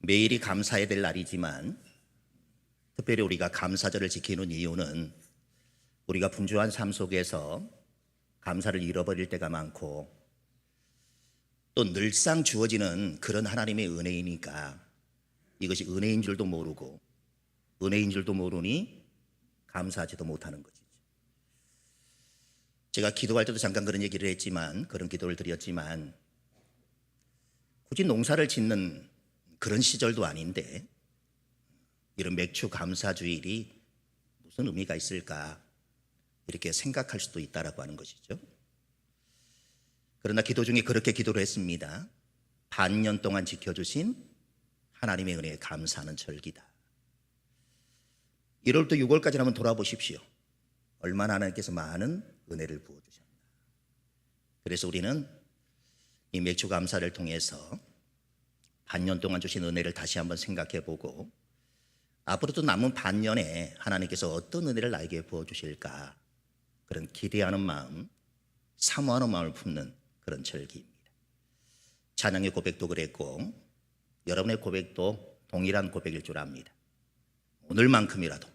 매일이 감사해야 될 날이지만 특별히 우리가 감사절을 지키는 이유는 우리가 분주한 삶 속에서 감사를 잃어버릴 때가 많고 또 늘상 주어지는 그런 하나님의 은혜이니까 이것이 은혜인 줄도 모르고 은혜인 줄도 모르니 감사하지도 못하는 것이죠. 제가 기도할 때도 잠깐 그런 얘기를 했지만 그런 기도를 드렸지만 굳이 농사를 짓는 그런 시절도 아닌데 이런 맥주 감사주일이 무슨 의미가 있을까 이렇게 생각할 수도 있다라고 하는 것이죠. 그러나 기도 중에 그렇게 기도를 했습니다. 반년 동안 지켜주신 하나님의 은혜에 감사하는 절기다. 1월부터 6월까지 한번 돌아보십시오. 얼마나 하나님께서 많은 은혜를 부어주셨나. 그래서 우리는 이 맥주 감사를 통해서 반년 동안 주신 은혜를 다시 한번 생각해보고 앞으로도 남은 반년에 하나님께서 어떤 은혜를 나에게 부어주실까 그런 기대하는 마음, 사모하는 마음을 품는 그런 절기입니다. 찬양의 고백도 그랬고 여러분의 고백도 동일한 고백일 줄 압니다. 오늘만큼이라도,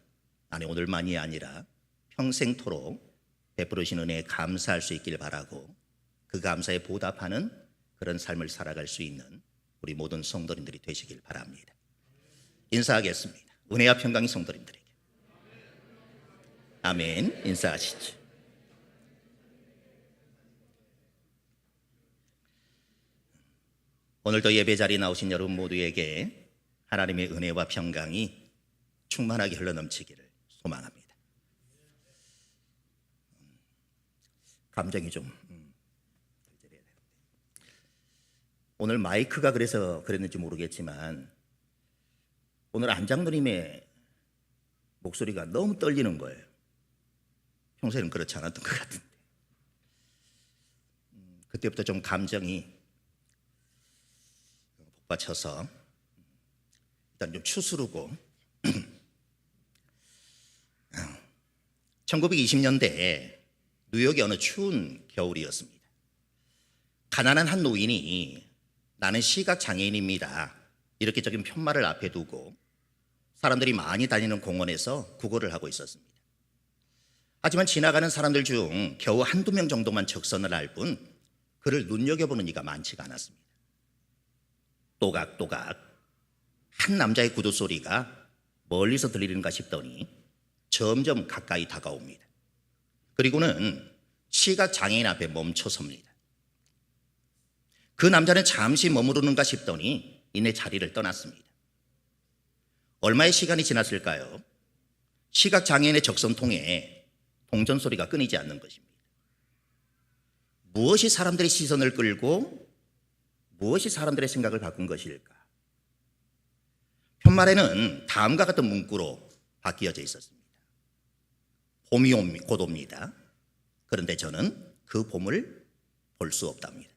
아니 오늘만이 아니라 평생토록 베풀으신 은혜에 감사할 수 있길 바라고 그 감사에 보답하는 그런 삶을 살아갈 수 있는 우리 모든 성도님들이 되시길 바랍니다. 인사하겠습니다. 은혜와 평강이 성도님들에게. 아멘. 인사하시죠. 오늘도 예배 자리에 나오신 여러분 모두에게 하나님의 은혜와 평강이 충만하게 흘러넘치기를 소망합니다. 감정이 좀 오늘 마이크가 그래서 그랬는지 모르겠지만 오늘 안장로님의 목소리가 너무 떨리는 거예요. 평소에는 그렇지 않았던 것 같은데 그때부터 좀 감정이 복받쳐서 일단 좀 추스르고 1920년대에 뉴욕의 어느 추운 겨울이었습니다. 가난한 한 노인이 나는 시각장애인입니다 이렇게 적은 편말을 앞에 두고 사람들이 많이 다니는 공원에서 구걸을 하고 있었습니다. 하지만 지나가는 사람들 중 겨우 한두 명 정도만 적선을 할 뿐 그를 눈여겨보는 이가 많지가 않았습니다. 또각또각 한 남자의 구두 소리가 멀리서 들리는가 싶더니 점점 가까이 다가옵니다. 그리고는 시각장애인 앞에 멈춰섭니다. 그 남자는 잠시 머무르는가 싶더니 이내 자리를 떠났습니다. 얼마의 시간이 지났을까요? 시각장애인의 적선통에 동전 소리가 끊이지 않는 것입니다. 무엇이 사람들의 시선을 끌고 무엇이 사람들의 생각을 바꾼 것일까? 편말에는 다음과 같은 문구로 바뀌어져 있었습니다. 봄이 곧 옵니다. 그런데 저는 그 봄을 볼 수 없답니다.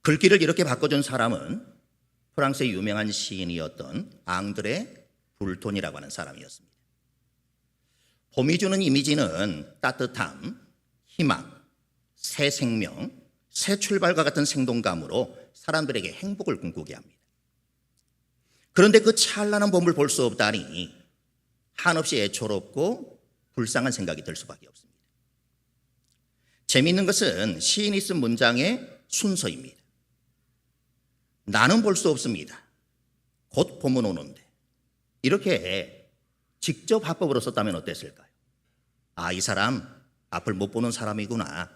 글귀를 이렇게 바꿔준 사람은 프랑스의 유명한 시인이었던 앙드레 불톤이라고 하는 사람이었습니다. 봄이 주는 이미지는 따뜻함, 희망, 새 생명, 새 출발과 같은 생동감으로 사람들에게 행복을 꿈꾸게 합니다. 그런데 그 찬란한 봄을 볼 수 없다니 한없이 애초롭고 불쌍한 생각이 들 수밖에 없습니다. 재미있는 것은 시인이 쓴 문장의 순서입니다. 나는 볼 수 없습니다. 곧 봄은 오는데. 이렇게 직접 화법으로 썼다면 어땠을까요? 아, 이 사람 앞을 못 보는 사람이구나.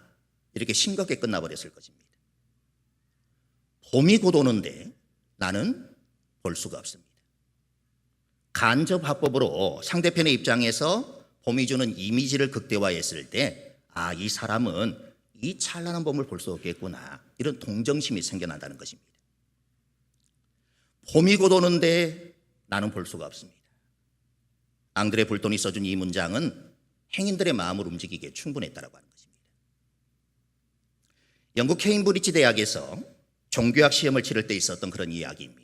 이렇게 싱겁게 끝나버렸을 것입니다. 봄이 곧 오는데 나는 볼 수가 없습니다. 간접 화법으로 상대편의 입장에서 봄이 주는 이미지를 극대화했을 때 아, 이 사람은 이 찬란한 봄을 볼 수 없겠구나. 이런 동정심이 생겨난다는 것입니다. 봄이 곧 오는데 나는 볼 수가 없습니다. 앙드레 불톤이 써준 이 문장은 행인들의 마음을 움직이기에 충분했다고 하는 것입니다. 영국 케임브리지 대학에서 종교학 시험을 치를 때 있었던 그런 이야기입니다.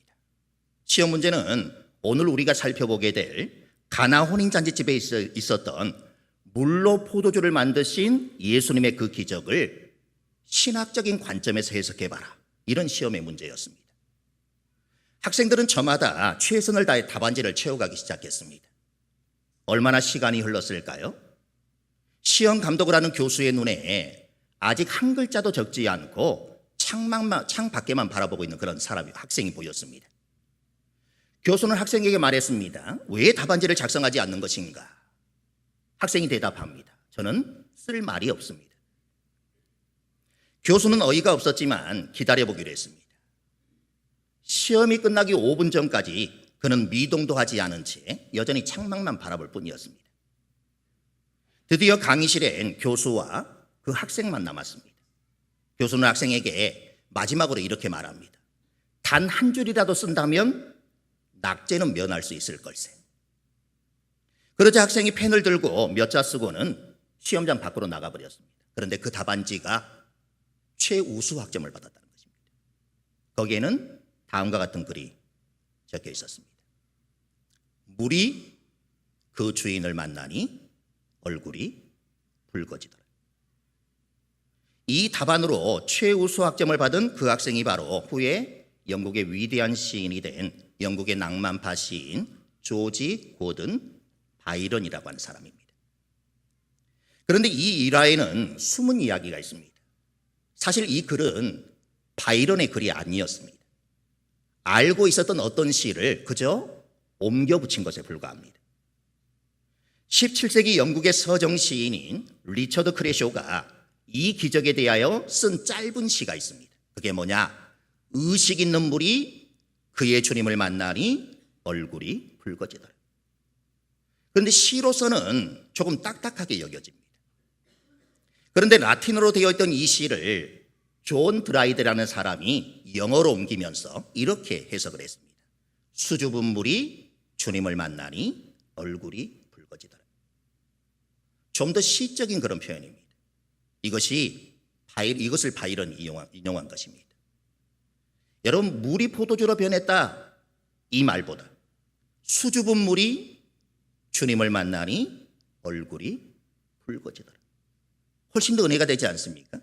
시험 문제는 오늘 우리가 살펴보게 될 가나 혼인잔치집에 있었던 물로 포도주를 만드신 예수님의 그 기적을 신학적인 관점에서 해석해봐라. 이런 시험의 문제였습니다. 학생들은 저마다 최선을 다해 답안지를 채워가기 시작했습니다. 얼마나 시간이 흘렀을까요? 시험 감독을 하는 교수의 눈에 아직 한 글자도 적지 않고 창 밖에만 바라보고 있는 그런 학생이 보였습니다. 교수는 학생에게 말했습니다. 왜 답안지를 작성하지 않는 것인가? 학생이 대답합니다. 저는 쓸 말이 없습니다. 교수는 어이가 없었지만 기다려보기로 했습니다. 시험이 끝나기 5분 전까지 그는 미동도 하지 않은 채 여전히 창밖만 바라볼 뿐이었습니다. 드디어 강의실엔 교수와 그 학생만 남았습니다. 교수는 학생에게 마지막으로 이렇게 말합니다. 단 한 줄이라도 쓴다면 낙제는 면할 수 있을 걸세. 그러자 학생이 펜을 들고 몇 자 쓰고는 시험장 밖으로 나가버렸습니다. 그런데 그 답안지가 최우수 학점을 받았다는 것입니다. 거기에는 다음과 같은 글이 적혀 있었습니다. 물이 그 주인을 만나니 얼굴이 붉어지더라. 이 답안으로 최우수 학점을 받은 그 학생이 바로 후에 영국의 위대한 시인이 된 영국의 낭만파 시인 조지 고든 바이런이라고 하는 사람입니다. 그런데 이 일화에는 숨은 이야기가 있습니다. 사실 이 글은 바이런의 글이 아니었습니다. 알고 있었던 어떤 시를 그저 옮겨 붙인 것에 불과합니다. 17세기 영국의 서정 시인인 리처드 크래쇼가 이 기적에 대하여 쓴 짧은 시가 있습니다. 그게 뭐냐? 의식 있는 물이 그의 주님을 만나니 얼굴이 붉어지더라. 그런데 시로서는 조금 딱딱하게 여겨집니다. 그런데 라틴어로 되어 있던 이 시를 존 드라이드라는 사람이 영어로 옮기면서 이렇게 해석을 했습니다. 수줍은 물이 주님을 만나니 얼굴이 붉어지더라. 좀 더 시적인 그런 표현입니다. 이것을 바이런이 인용한 것입니다. 여러분, 물이 포도주로 변했다 이 말보다 수줍은 물이 주님을 만나니 얼굴이 붉어지더라. 훨씬 더 은혜가 되지 않습니까?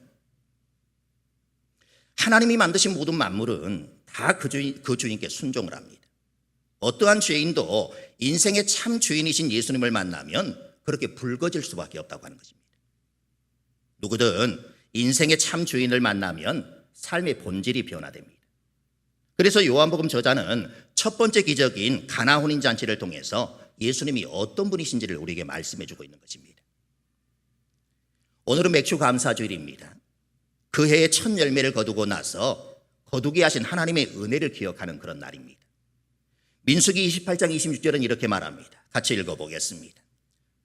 하나님이 만드신 모든 만물은 다 그 주인께 순종을 합니다. 어떠한 죄인도 인생의 참 주인이신 예수님을 만나면 그렇게 붉어질 수밖에 없다고 하는 것입니다. 누구든 인생의 참 주인을 만나면 삶의 본질이 변화됩니다. 그래서 요한복음 저자는 첫 번째 기적인 가나 혼인 잔치를 통해서 예수님이 어떤 분이신지를 우리에게 말씀해 주고 있는 것입니다. 오늘은 맥주 감사주일입니다. 그 해의 첫 열매를 거두고 나서 거두게 하신 하나님의 은혜를 기억하는 그런 날입니다. 민수기 28장 26절은 이렇게 말합니다. 같이 읽어보겠습니다.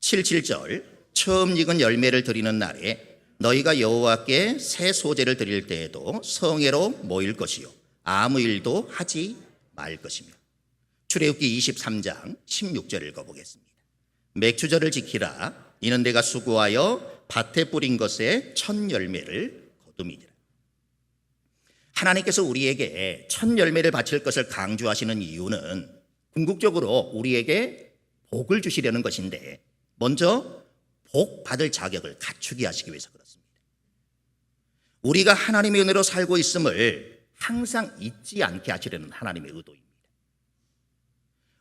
77절 처음 익은 열매를 드리는 날에 너희가 여호와께 새 소제를 드릴 때에도 성회로 모일 것이요 아무 일도 하지 말 것이며. 출애굽기 23장 16절 읽어보겠습니다. 맥주절을 지키라. 이는 내가 수고하여 밭에 뿌린 것의 첫 열매를 거둠이니라. 하나님께서 우리에게 첫 열매를 바칠 것을 강조하시는 이유는 궁극적으로 우리에게 복을 주시려는 것인데 먼저 복 받을 자격을 갖추게 하시기 위해서 그렇습니다. 우리가 하나님의 은혜로 살고 있음을 항상 잊지 않게 하시려는 하나님의 의도입니다.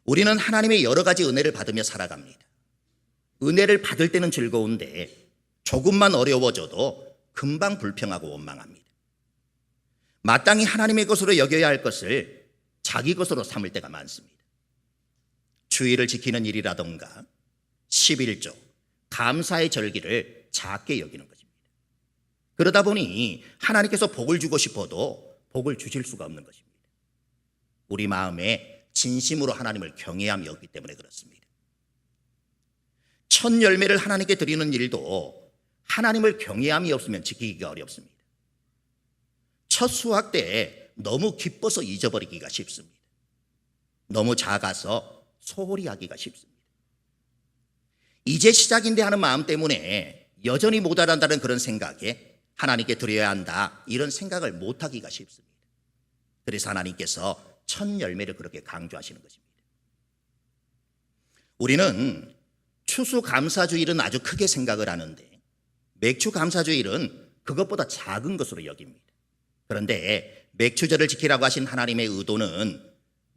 우리는 하나님의 여러 가지 은혜를 받으며 살아갑니다. 은혜를 받을 때는 즐거운데 조금만 어려워져도 금방 불평하고 원망합니다. 마땅히 하나님의 것으로 여겨야 할 것을 자기 것으로 삼을 때가 많습니다. 주의를 지키는 일이라던가 11조, 감사의 절기를 작게 여기는 것입니다. 그러다 보니 하나님께서 복을 주고 싶어도 복을 주실 수가 없는 것입니다. 우리 마음에 진심으로 하나님을 경외함이 없기 때문에 그렇습니다. 첫 열매를 하나님께 드리는 일도 하나님을 경외함이 없으면 지키기가 어렵습니다. 첫 수확 때 너무 기뻐서 잊어버리기가 쉽습니다. 너무 작아서 소홀히 하기가 쉽습니다. 이제 시작인데 하는 마음 때문에 여전히 못 알아간다는 그런 생각에 하나님께 드려야 한다 이런 생각을 못하기가 쉽습니다. 그래서 하나님께서 첫 열매를 그렇게 강조하시는 것입니다. 우리는 추수감사주일은 아주 크게 생각을 하는데 맥주감사주일은 그것보다 작은 것으로 여깁니다. 그런데 맥주절을 지키라고 하신 하나님의 의도는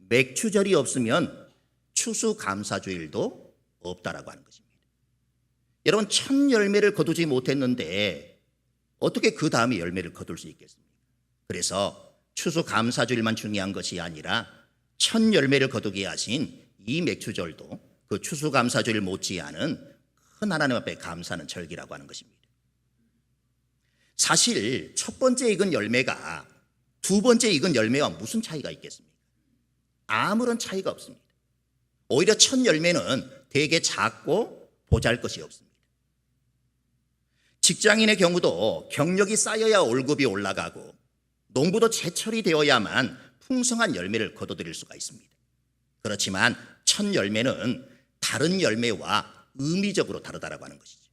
맥추절이 없으면 추수감사주일도 없다라고 하는 것입니다. 여러분, 첫 열매를 거두지 못했는데 어떻게 그 다음에 열매를 거둘 수 있겠습니까? 그래서 추수감사주일만 중요한 것이 아니라 첫 열매를 거두게 하신 이 맥추절도 그 추수감사주일 못지않은 큰 하나님 앞에 감사하는 절기라고 하는 것입니다. 사실 첫 번째 익은 열매가 두 번째 익은 열매와 무슨 차이가 있겠습니까? 아무런 차이가 없습니다. 오히려 첫 열매는 되게 작고 보잘것이 없습니다. 직장인의 경우도 경력이 쌓여야 월급이 올라가고 농부도 제철이 되어야만 풍성한 열매를 거둬들일 수가 있습니다. 그렇지만 첫 열매는 다른 열매와 의미적으로 다르다라고 하는 것이죠.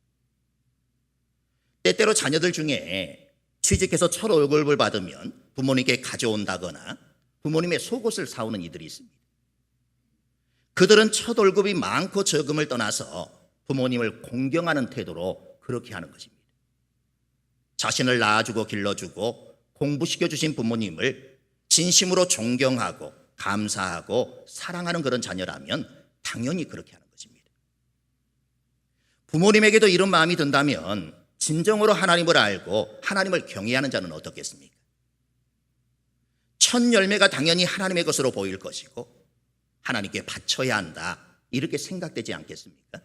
때때로 자녀들 중에 취직해서 첫 월급을 받으면 부모님께 가져온다거나 부모님의 속옷을 사오는 이들이 있습니다. 그들은 첫 월급이 많고 적음을 떠나서 부모님을 공경하는 태도로 그렇게 하는 것입니다. 자신을 낳아주고 길러주고 공부시켜주신 부모님을 진심으로 존경하고 감사하고 사랑하는 그런 자녀라면 당연히 그렇게 하는 것입니다. 부모님에게도 이런 마음이 든다면 진정으로 하나님을 알고 하나님을 경외하는 자는 어떻겠습니까? 첫 열매가 당연히 하나님의 것으로 보일 것이고 하나님께 바쳐야 한다, 이렇게 생각되지 않겠습니까?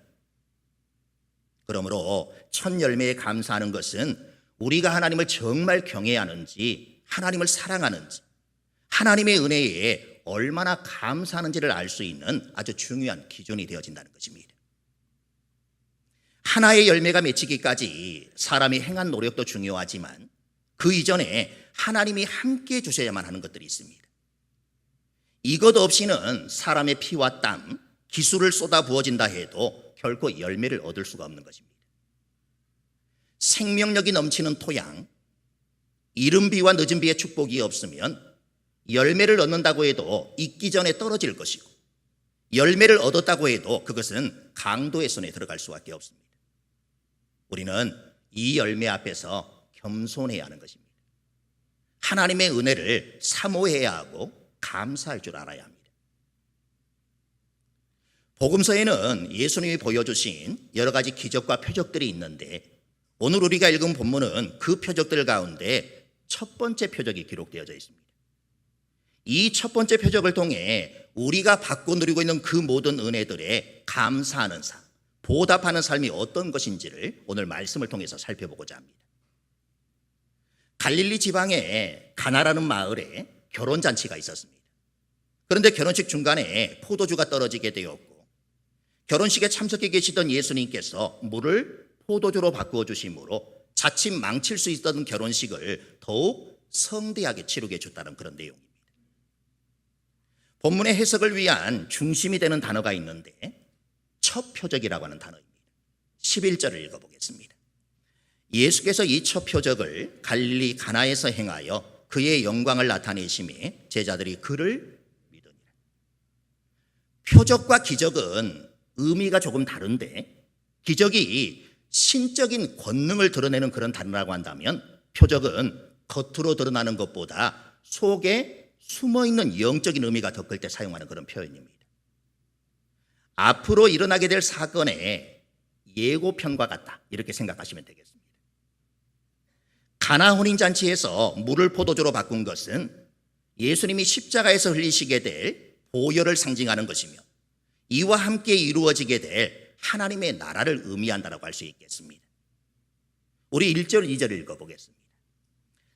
그러므로 첫 열매에 감사하는 것은 우리가 하나님을 정말 경외하는지 하나님을 사랑하는지 하나님의 은혜에 얼마나 감사하는지를 알 수 있는 아주 중요한 기준이 되어진다는 것입니다. 하나의 열매가 맺히기까지 사람이 행한 노력도 중요하지만 그 이전에 하나님이 함께 해 주셔야만 하는 것들이 있습니다. 이것 없이는 사람의 피와 땀, 기술을 쏟아 부어진다 해도 결코 열매를 얻을 수가 없는 것입니다. 생명력이 넘치는 토양, 이른 비와 늦은 비의 축복이 없으면 열매를 얻는다고 해도 익기 전에 떨어질 것이고 열매를 얻었다고 해도 그것은 강도의 손에 들어갈 수밖에 없습니다. 우리는 이 열매 앞에서 겸손해야 하는 것입니다. 하나님의 은혜를 사모해야 하고 감사할 줄 알아야 합니다. 복음서에는 예수님이 보여주신 여러 가지 기적과 표적들이 있는데 오늘 우리가 읽은 본문은 그 표적들 가운데 첫 번째 표적이 기록되어져 있습니다. 이 첫 번째 표적을 통해 우리가 받고 누리고 있는 그 모든 은혜들에 감사하는 삶, 보답하는 삶이 어떤 것인지를 오늘 말씀을 통해서 살펴보고자 합니다. 갈릴리 지방에 가나라는 마을에 결혼잔치가 있었습니다. 그런데 결혼식 중간에 포도주가 떨어지게 되었고 결혼식에 참석해 계시던 예수님께서 물을 포도주로 바꾸어 주심으로 자칫 망칠 수 있었던 결혼식을 더욱 성대하게 치르게 해줬다는 그런 내용입니다. 본문의 해석을 위한 중심이 되는 단어가 있는데 첫 표적이라고 하는 단어입니다. 11절을 읽어보겠습니다. 예수께서 이 첫 표적을 갈릴리 가나에서 행하여 그의 영광을 나타내심에 제자들이 그를 믿으니라. 표적과 기적은 의미가 조금 다른데 기적이 신적인 권능을 드러내는 그런 단어라고 한다면 표적은 겉으로 드러나는 것보다 속에 숨어있는 영적인 의미가 더 클 때 사용하는 그런 표현입니다. 앞으로 일어나게 될 사건의 예고편과 같다, 이렇게 생각하시면 되겠습니다. 가나 혼인잔치에서 물을 포도주로 바꾼 것은 예수님이 십자가에서 흘리시게 될 보혈을 상징하는 것이며 이와 함께 이루어지게 될 하나님의 나라를 의미한다고 할 수 있겠습니다. 우리 1절, 2절 읽어보겠습니다.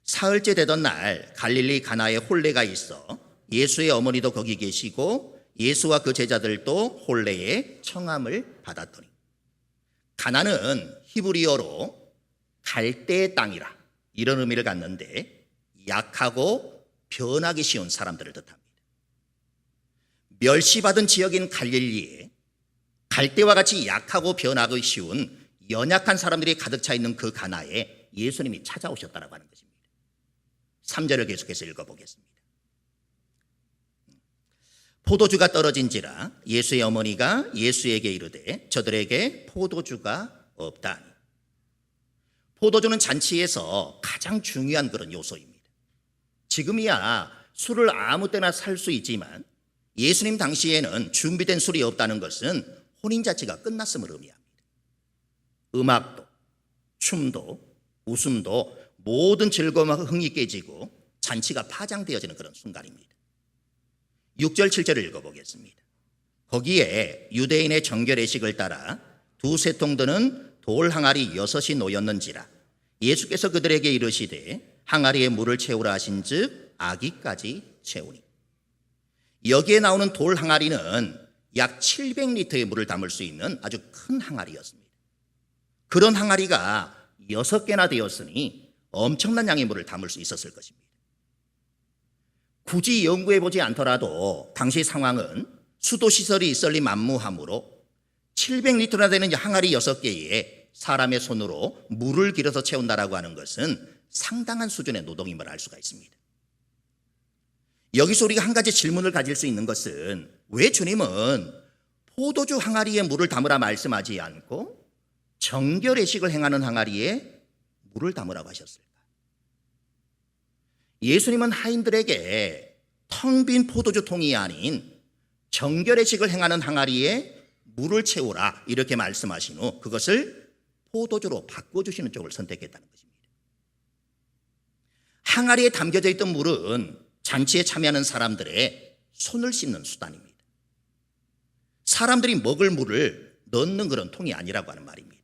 사흘째 되던 날 갈릴리 가나에 혼례가 있어 예수의 어머니도 거기 계시고 예수와 그 제자들도 혼례의 청함을 받았더니. 가나는 히브리어로 갈대의 땅이라 이런 의미를 갖는데 약하고 변하기 쉬운 사람들을 뜻합니다. 멸시받은 지역인 갈릴리에 갈대와 같이 약하고 변하기 쉬운 연약한 사람들이 가득 차 있는 그 가나에 예수님이 찾아오셨다고 하는 것입니다. 3절을 계속해서 읽어보겠습니다. 포도주가 떨어진지라 예수의 어머니가 예수에게 이르되 저들에게 포도주가 없다니. 포도주는 잔치에서 가장 중요한 그런 요소입니다. 지금이야 술을 아무 때나 살 수 있지만 예수님 당시에는 준비된 술이 없다는 것은 혼인 자체가 끝났음을 의미합니다. 음악도, 춤도, 웃음도 모든 즐거움과 흥이 깨지고 잔치가 파장되어지는 그런 순간입니다. 6절 7절을 읽어보겠습니다. 거기에 유대인의 정결의식을 따라 두세 통 드는 돌 항아리 6이 놓였는지라. 예수께서 그들에게 이르시되 항아리에 물을 채우라 하신즉 아기까지 채우니. 여기에 나오는 돌 항아리는 약 700리터의 물을 담을 수 있는 아주 큰 항아리였습니다. 그런 항아리가 6개나 되었으니 엄청난 양의 물을 담을 수 있었을 것입니다. 굳이 연구해보지 않더라도 당시 상황은 수도시설이 있을리 만무하므로 700리터나 되는 항아리 6개에 사람의 손으로 물을 길어서 채운다라고 하는 것은 상당한 수준의 노동임을 알 수가 있습니다. 여기서 우리가 한 가지 질문을 가질 수 있는 것은 왜 주님은 포도주 항아리에 물을 담으라 말씀하지 않고 정결의식을 행하는 항아리에 물을 담으라고 하셨을까? 예수님은 하인들에게 텅 빈 포도주 통이 아닌 정결의식을 행하는 항아리에 물을 채우라 이렇게 말씀하신 후 그것을 포도주로 바꿔주시는 쪽을 선택했다는 것입니다. 항아리에 담겨져 있던 물은 잔치에 참여하는 사람들의 손을 씻는 수단입니다. 사람들이 먹을 물을 넣는 그런 통이 아니라고 하는 말입니다.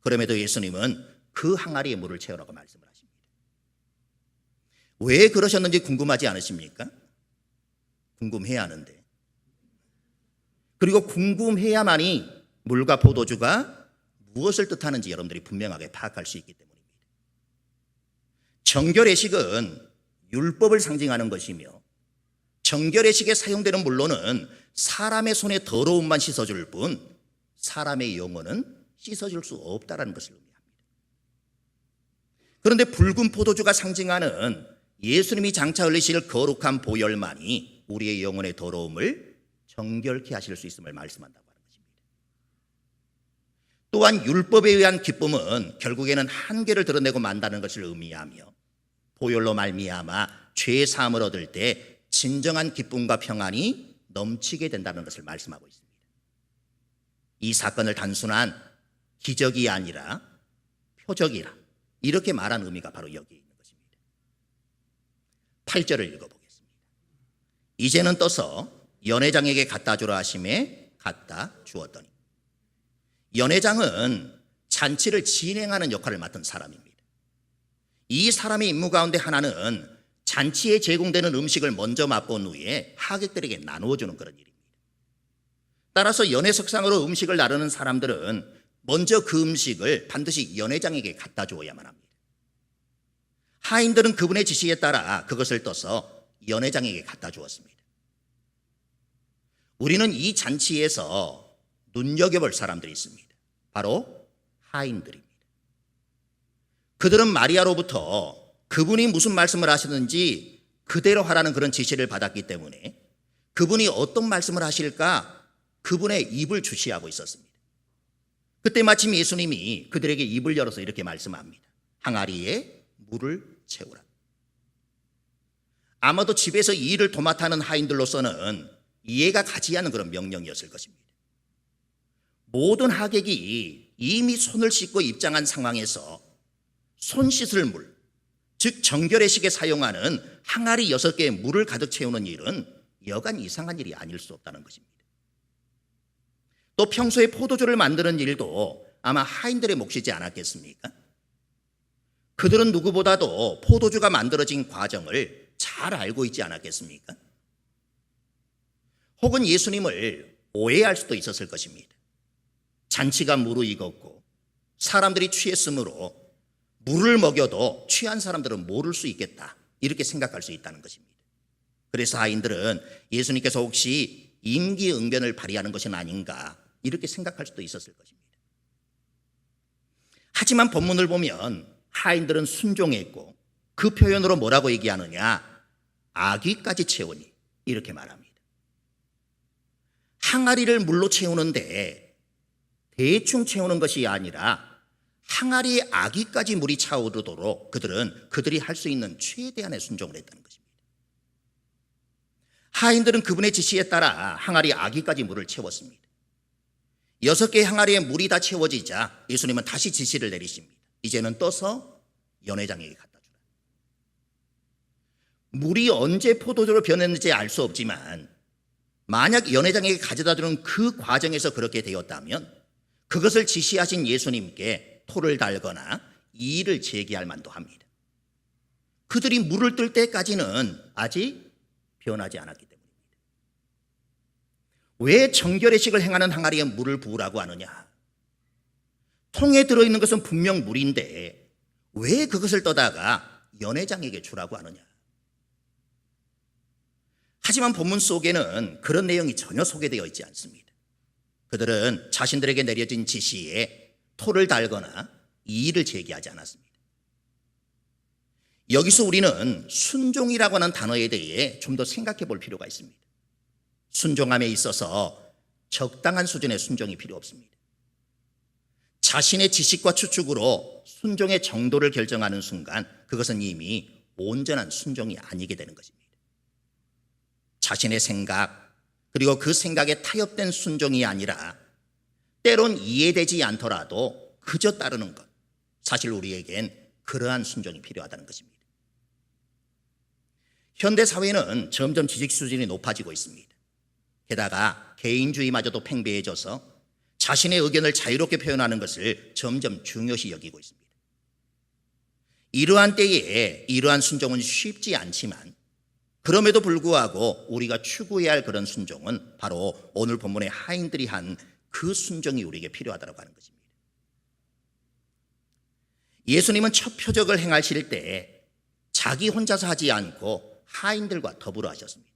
그럼에도 예수님은 그 항아리에 물을 채우라고 말씀을 하십니다. 왜 그러셨는지 궁금하지 않으십니까? 궁금해야 하는데. 그리고 궁금해야만이 물과 포도주가 무엇을 뜻하는지 여러분들이 분명하게 파악할 수 있기 때문입니다. 정결의식은 율법을 상징하는 것이며 정결의식에 사용되는 물로는 사람의 손의 더러움만 씻어줄 뿐 사람의 영혼은 씻어줄 수 없다는 것을 의미합니다. 그런데 붉은 포도주가 상징하는 예수님이 장차 흘리실 거룩한 보혈만이 우리의 영혼의 더러움을 정결케 하실 수 있음을 말씀한다고 하는 것입니다. 또한 율법에 의한 기쁨은 결국에는 한계를 드러내고 만다는 것을 의미하며 보혈로 말미암아 죄 사함을 얻을 때 진정한 기쁨과 평안이 넘치게 된다는 것을 말씀하고 있습니다. 이 사건을 단순한 기적이 아니라 표적이라 이렇게 말한 의미가 바로 여기에 있는 것입니다. 8절을 읽어보겠습니다. 이제는 떠서 연회장에게 갖다 주라 하심에 갖다 주었더니. 연회장은 잔치를 진행하는 역할을 맡은 사람입니다. 이 사람의 임무 가운데 하나는 잔치에 제공되는 음식을 먼저 맛본 후에 하객들에게 나누어주는 그런 일입니다. 따라서 연회석상으로 음식을 나르는 사람들은 먼저 그 음식을 반드시 연회장에게 갖다 주어야만 합니다. 하인들은 그분의 지시에 따라 그것을 떠서 연회장에게 갖다 주었습니다. 우리는 이 잔치에서 눈여겨볼 사람들이 있습니다. 바로 하인들입니다. 그들은 마리아로부터 그분이 무슨 말씀을 하시는지 그대로 하라는 그런 지시를 받았기 때문에 그분이 어떤 말씀을 하실까 그분의 입을 주시하고 있었습니다. 그때 마침 예수님이 그들에게 입을 열어서 이렇게 말씀합니다. 항아리에 물을 채우라. 아마도 집에서 이 일을 도맡아하는 하인들로서는 이해가 가지 않는 그런 명령이었을 것입니다. 모든 하객이 이미 손을 씻고 입장한 상황에서 손 씻을 물, 즉 정결의식에 사용하는 항아리 6개의 물을 가득 채우는 일은 여간 이상한 일이 아닐 수 없다는 것입니다. 또 평소에 포도주를 만드는 일도 아마 하인들의 몫이지 않았겠습니까? 그들은 누구보다도 포도주가 만들어진 과정을 잘 알고 있지 않았겠습니까? 혹은 예수님을 오해할 수도 있었을 것입니다. 잔치가 무르익었고 사람들이 취했으므로 물을 먹여도 취한 사람들은 모를 수 있겠다 이렇게 생각할 수 있다는 것입니다. 그래서 하인들은 예수님께서 혹시 임기응변을 발휘하는 것은 아닌가 이렇게 생각할 수도 있었을 것입니다. 하지만 본문을 보면 하인들은 순종했고 그 표현으로 뭐라고 얘기하느냐, 아기까지 채우니 이렇게 말합니다. 항아리를 물로 채우는데 대충 채우는 것이 아니라 항아리에 아기까지 물이 차오르도록 그들이 할 수 있는 최대한의 순종을 했다는 것입니다. 하인들은 그분의 지시에 따라 항아리 아기까지 물을 채웠습니다. 6개의 항아리에 물이 다 채워지자 예수님은 다시 지시를 내리십니다. 이제는 떠서 연회장에게 갖다 주라. 물이 언제 포도주로 변했는지 알 수 없지만 만약 연회장에게 가져다 주는 그 과정에서 그렇게 되었다면 그것을 지시하신 예수님께 토를 달거나 이의를 제기할 만도 합니다. 그들이 물을 뜰 때까지는 아직 변하지 않았기 때문입니다. 왜 정결의식을 행하는 항아리에 물을 부으라고 하느냐? 통에 들어있는 것은 분명 물인데 왜 그것을 떠다가 연회장에게 주라고 하느냐? 하지만 본문 속에는 그런 내용이 전혀 소개되어 있지 않습니다. 그들은 자신들에게 내려진 지시에 토를 달거나 이의를 제기하지 않았습니다. 여기서 우리는 순종이라고 하는 단어에 대해 좀 더 생각해 볼 필요가 있습니다. 순종함에 있어서 적당한 수준의 순종이 필요 없습니다. 자신의 지식과 추측으로 순종의 정도를 결정하는 순간 그것은 이미 온전한 순종이 아니게 되는 것입니다. 자신의 생각 그리고 그 생각에 타협된 순종이 아니라 때론 이해되지 않더라도 그저 따르는 것, 사실 우리에겐 그러한 순종이 필요하다는 것입니다. 현대 사회는 점점 지식 수준이 높아지고 있습니다. 게다가 개인주의마저도 팽배해져서 자신의 의견을 자유롭게 표현하는 것을 점점 중요시 여기고 있습니다. 이러한 때에 이러한 순종은 쉽지 않지만 그럼에도 불구하고 우리가 추구해야 할 그런 순종은 바로 오늘 본문의 하인들이 한 그 순종이 우리에게 필요하다고 하는 것입니다. 예수님은 첫 표적을 행하실 때 자기 혼자서 하지 않고 하인들과 더불어 하셨습니다.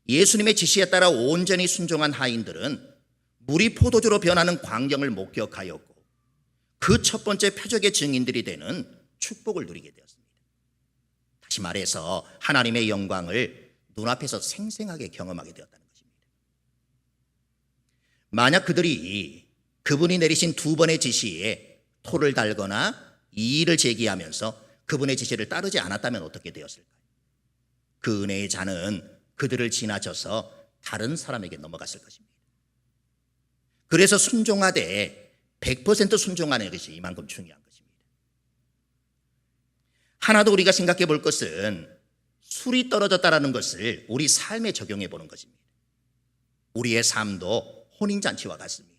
예수님의 지시에 따라 온전히 순종한 하인들은 물이 포도주로 변하는 광경을 목격하였고 그 첫 번째 표적의 증인들이 되는 축복을 누리게 되었습니다. 다시 말해서 하나님의 영광을 눈앞에서 생생하게 경험하게 되었다는 것입니다. 만약 그들이 그분이 내리신 두 번의 지시에 토를 달거나 이의를 제기하면서 그분의 지시를 따르지 않았다면 어떻게 되었을까요? 그 은혜의 잔은 그들을 지나쳐서 다른 사람에게 넘어갔을 것입니다. 그래서 순종하되 100% 순종하는 것이 이만큼 중요한 것입니다. 하나 더 우리가 생각해 볼 것은 술이 떨어졌다는 것을 우리 삶에 적용해 보는 것입니다. 우리의 삶도 혼인잔치와 같습니다.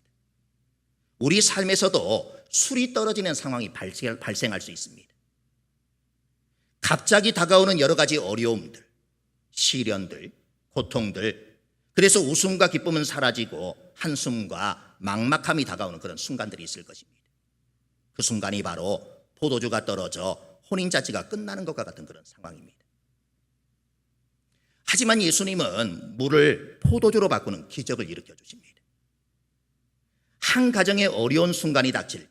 우리 삶에서도 술이 떨어지는 상황이 발생할 수 있습니다. 갑자기 다가오는 여러 가지 어려움들, 시련들, 고통들, 그래서 웃음과 기쁨은 사라지고 한숨과 막막함이 다가오는 그런 순간들이 있을 것입니다. 그 순간이 바로 포도주가 떨어져 혼인잔치가 끝나는 것과 같은 그런 상황입니다. 하지만 예수님은 물을 포도주로 바꾸는 기적을 일으켜 주십니다. 한 가정의 어려운 순간이 닥칠 때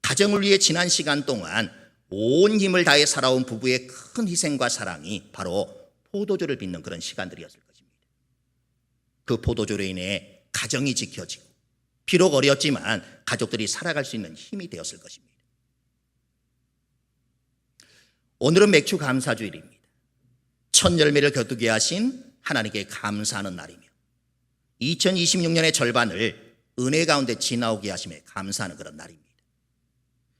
가정을 위해 지난 시간 동안 온 힘을 다해 살아온 부부의 큰 희생과 사랑이 바로 포도주를 빚는 그런 시간들이었을 것입니다. 그 포도주로 인해 가정이 지켜지고 비록 어렸지만 가족들이 살아갈 수 있는 힘이 되었을 것입니다. 오늘은 맥주 감사주일입니다. 첫 열매를 거두게 하신 하나님께 감사하는 날이며 2026년의 절반을 은혜 가운데 지나오게 하심에 감사하는 그런 날입니다.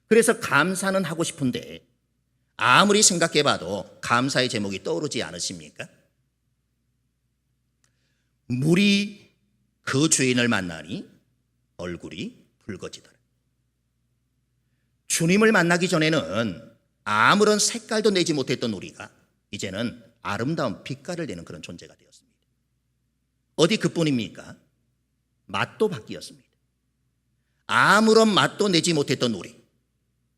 그래서 감사는 하고 싶은데 아무리 생각해봐도 감사의 제목이 떠오르지 않으십니까? 물이 그 주인을 만나니 얼굴이 붉어지더라. 주님을 만나기 전에는 아무런 색깔도 내지 못했던 우리가 이제는 아름다운 빛깔을 내는 그런 존재가 되었습니다. 어디 그뿐입니까? 맛도 바뀌었습니다. 아무런 맛도 내지 못했던 우리,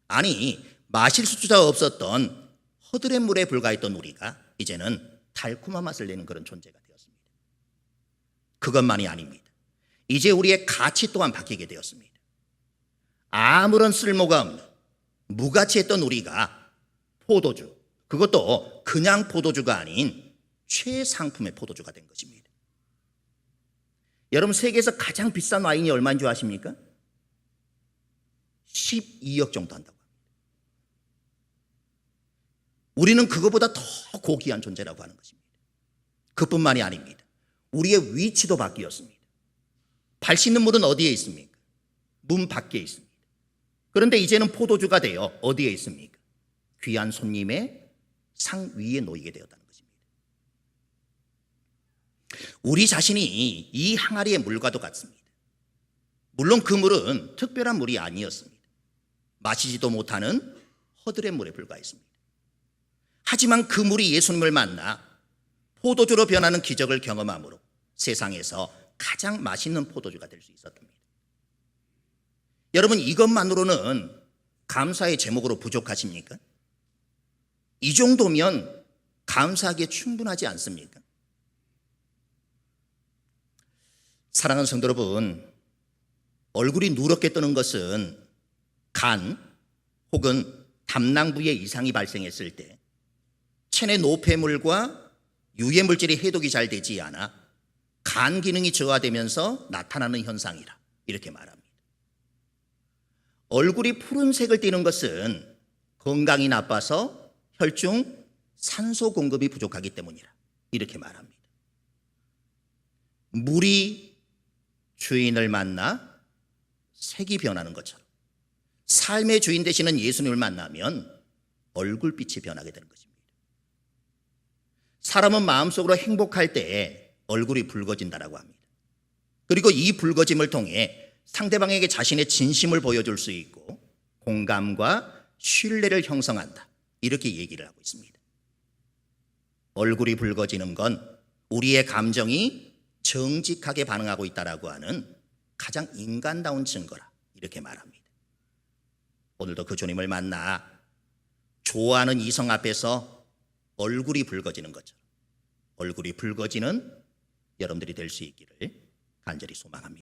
아니 마실 수조차 없었던 허드렛 물에 불과했던 우리가 이제는 달콤한 맛을 내는 그런 존재가 되었습니다. 그것만이 아닙니다. 이제 우리의 가치 또한 바뀌게 되었습니다. 아무런 쓸모가 없는 무가치했던 우리가 포도주, 그것도 그냥 포도주가 아닌 최상품의 포도주가 된 것입니다. 여러분, 세계에서 가장 비싼 와인이 얼마인 줄 아십니까? 12억 정도 한다고 합니다. 우리는 그거보다 더 고귀한 존재라고 하는 것입니다. 그뿐만이 아닙니다. 우리의 위치도 바뀌었습니다. 발 씻는 물은 어디에 있습니까? 문 밖에 있습니다. 그런데 이제는 포도주가 되어 어디에 있습니까? 귀한 손님의 상 위에 놓이게 되었다는 것입니다. 우리 자신이 이 항아리의 물과도 같습니다. 물론 그 물은 특별한 물이 아니었습니다. 마시지도 못하는 허들의 물에 불과했습니다. 하지만 그 물이 예수님을 만나 포도주로 변하는 기적을 경험함으로 세상에서 가장 맛있는 포도주가 될 수 있었답니다. 여러분, 이것만으로는 감사의 제목으로 부족하십니까? 이 정도면 감사하기에 충분하지 않습니까? 사랑하는 성도 여러분, 얼굴이 누렇게 뜨는 것은 간 혹은 담낭 부에 이상이 발생했을 때 체내 노폐물과 유해 물질이 해독이 잘 되지 않아 간 기능이 저하되면서 나타나는 현상이라 이렇게 말합니다. 얼굴이 푸른색을 띠는 것은 건강이 나빠서 혈중 산소 공급이 부족하기 때문이라 이렇게 말합니다. 물이 주인을 만나 색이 변하는 것처럼 삶의 주인 되시는 예수님을 만나면 얼굴빛이 변하게 되는 것입니다. 사람은 마음속으로 행복할 때 얼굴이 붉어진다라고 합니다. 그리고 이 붉어짐을 통해 상대방에게 자신의 진심을 보여줄 수 있고 공감과 신뢰를 형성한다, 이렇게 얘기를 하고 있습니다. 얼굴이 붉어지는 건 우리의 감정이 정직하게 반응하고 있다라고 하는 가장 인간다운 증거라 이렇게 말합니다. 오늘도 그 주님을 만나 좋아하는 이성 앞에서 얼굴이 붉어지는 것처럼 얼굴이 붉어지는 여러분들이 될 수 있기를 간절히 소망합니다.